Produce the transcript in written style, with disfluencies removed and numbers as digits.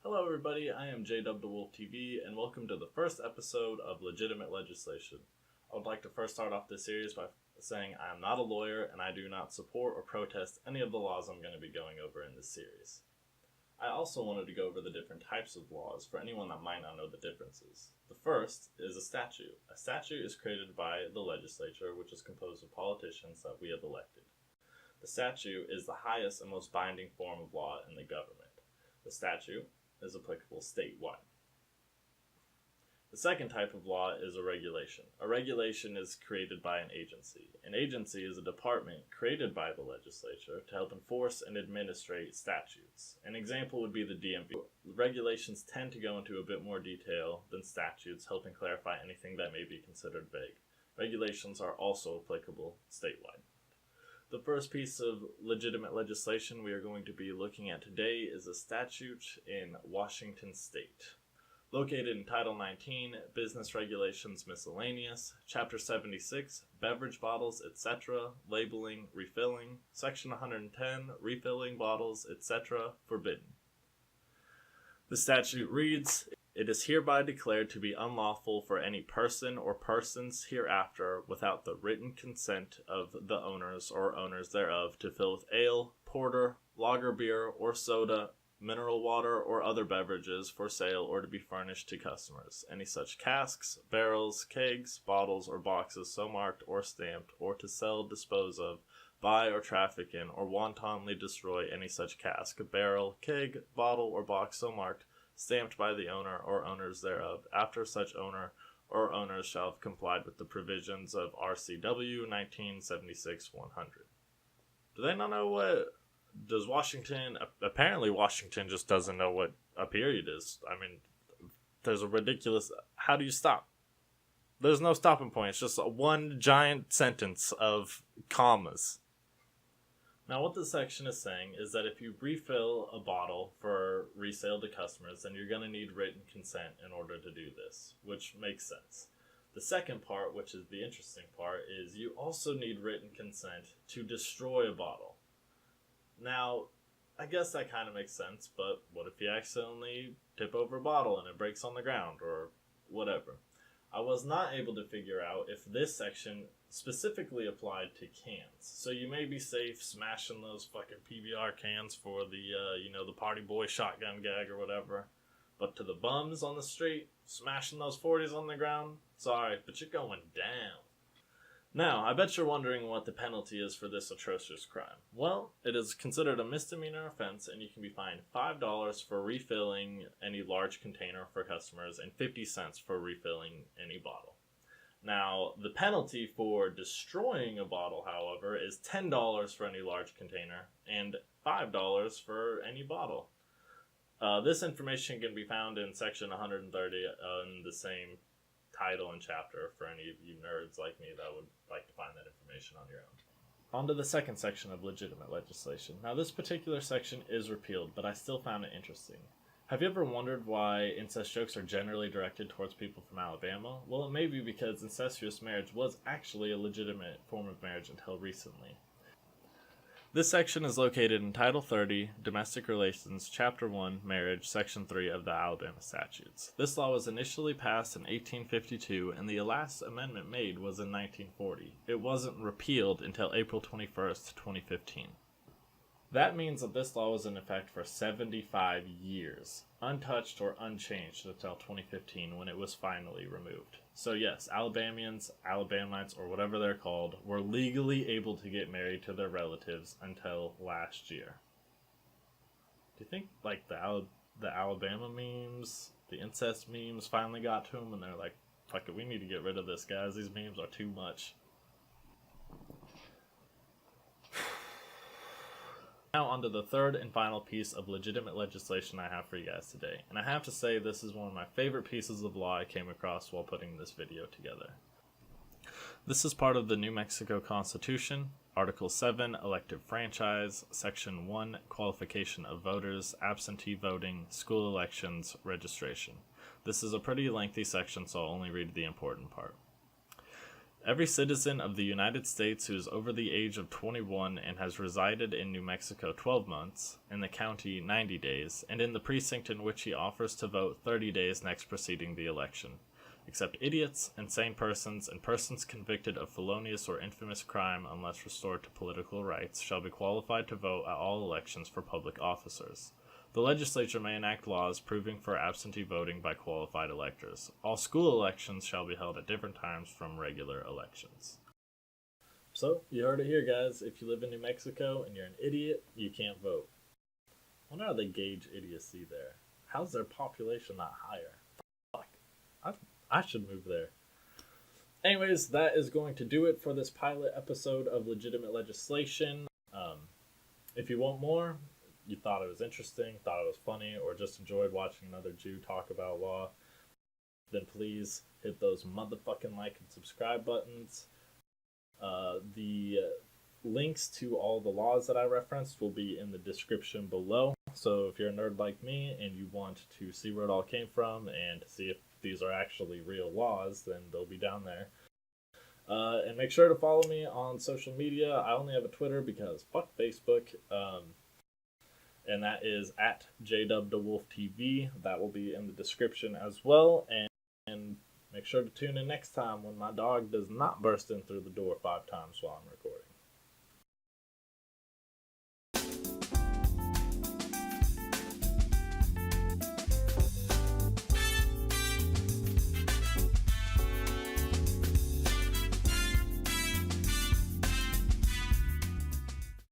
Hello everybody, I am JWTV and welcome to the first episode of Legitimate Legislation. I would like to first start off this series by saying I am not a lawyer and I do not support or protest any of the laws I'm going to be going over in this series. I also wanted to go over the different types of laws for anyone that might not know the differences. The first is a statute. A statute is created by the legislature, which is composed of politicians that we have elected. The statute is the highest and most binding form of law in the government. The statute is applicable statewide. The second type of law is a regulation. A regulation is created by an agency. An agency is a department created by the legislature to help enforce and administrate statutes. An example would be the DMV. Regulations tend to go into a bit more detail than statutes, helping clarify anything that may be considered vague. Regulations are also applicable statewide. The first piece of legitimate legislation we are going to be looking at today is a statute in Washington State. Located in Title 19, Business Regulations Miscellaneous, Chapter 76, Beverage Bottles, etc., Labeling, Refilling, Section 110, Refilling Bottles, etc., Forbidden. The statute reads, "It is hereby declared to be unlawful for any person or persons hereafter, without the written consent of the owners or owners thereof, to fill with ale, porter, lager beer, or soda, mineral water, or other beverages for sale or to be furnished to customers, any such casks, barrels, kegs, bottles, or boxes so marked or stamped, or to sell, dispose of, buy, or traffic in, or wantonly destroy any such cask, barrel, keg, bottle, or box so marked, stamped by the owner or owners thereof, after such owner or owners shall have complied with the provisions of RCW 1976-100. Do they not know what... Does Washington... Apparently Washington just doesn't know what a period is. I mean, there's a ridiculous... How do you stop? There's no stopping point. It's just one giant sentence of commas. Now, what this section is saying is that if you refill a bottle for resale to customers, then you're going to need written consent in order to do this, which makes sense. The second part, which is the interesting part, is you also need written consent to destroy a bottle. Now, I guess that kind of makes sense, but what if you accidentally tip over a bottle and it breaks on the ground, or whatever? I was not able to figure out if this section specifically applied to cans. So you may be safe smashing those fucking PBR cans for the party boy shotgun gag or whatever. But to the bums on the street, smashing those 40s on the ground, sorry, but you're going down. Now, I bet you're wondering what the penalty is for this atrocious crime. Well, it is considered a misdemeanor offense, and you can be fined $5 for refilling any large container for customers and 50 cents for refilling any bottle. Now, the penalty for destroying a bottle, however, is $10 for any large container and $5 for any bottle. This information can be found in section 130 in the same title and chapter for any of you nerds like me that would like to find that information on your own. On to the second section of legitimate legislation. Now, this particular section is repealed, but I still found it interesting. Have you ever wondered why incest jokes are generally directed towards people from Alabama? Well, it may be because incestuous marriage was actually a legitimate form of marriage until recently. This section is located in Title 30, Domestic Relations, Chapter 1, Marriage, Section 3 of the Alabama Statutes. This law was initially passed in 1852, and the last amendment made was in 1940. It wasn't repealed until April 21st, 2015. That means that this law was in effect for 75 years, untouched or unchanged until 2015 when it was finally removed. So yes, Alabamians, Alabamites, or whatever they're called, were legally able to get married to their relatives until last year. Do you think, the Alabama memes, the incest memes finally got to them and they're like, fuck it, we need to get rid of this, guys, these memes are too much. Now on to the third and final piece of legitimate legislation I have for you guys today. And I have to say this is one of my favorite pieces of law I came across while putting this video together. This is part of the New Mexico Constitution, Article 7, Elective Franchise, Section 1, Qualification of Voters, Absentee Voting, School Elections, Registration. This is a pretty lengthy section, so I'll only read the important part. Every citizen of the United States who is over the age of 21 and has resided in New Mexico 12 months, in the county 90 days, and in the precinct in which he offers to vote 30 days next preceding the election, except idiots, insane persons, and persons convicted of felonious or infamous crime unless restored to political rights, shall be qualified to vote at all elections for public officers. The legislature may enact laws proving for absentee voting by qualified electors. All school elections shall be held at different times from regular elections. So, you heard it here, guys. If you live in New Mexico and you're an idiot, you can't vote. I wonder how they gauge idiocy there. How's their population not higher? Fuck. I should move there. Anyways, that is going to do it for this pilot episode of Legitimate Legislation. If you want more, you thought it was interesting, thought it was funny, or just enjoyed watching another Jew talk about law, then please hit those motherfucking like and subscribe buttons. The links to all the laws that I referenced will be in the description below. So if you're a nerd like me and you want to see where it all came from and to see if these are actually real laws, then they'll be down there. And make sure to follow me on social media. I only have a Twitter because fuck Facebook. And that is at JWTheWolfTV. That will be in the description as well. And make sure to tune in next time when my dog does not burst in through the door 5 times while I'm recording.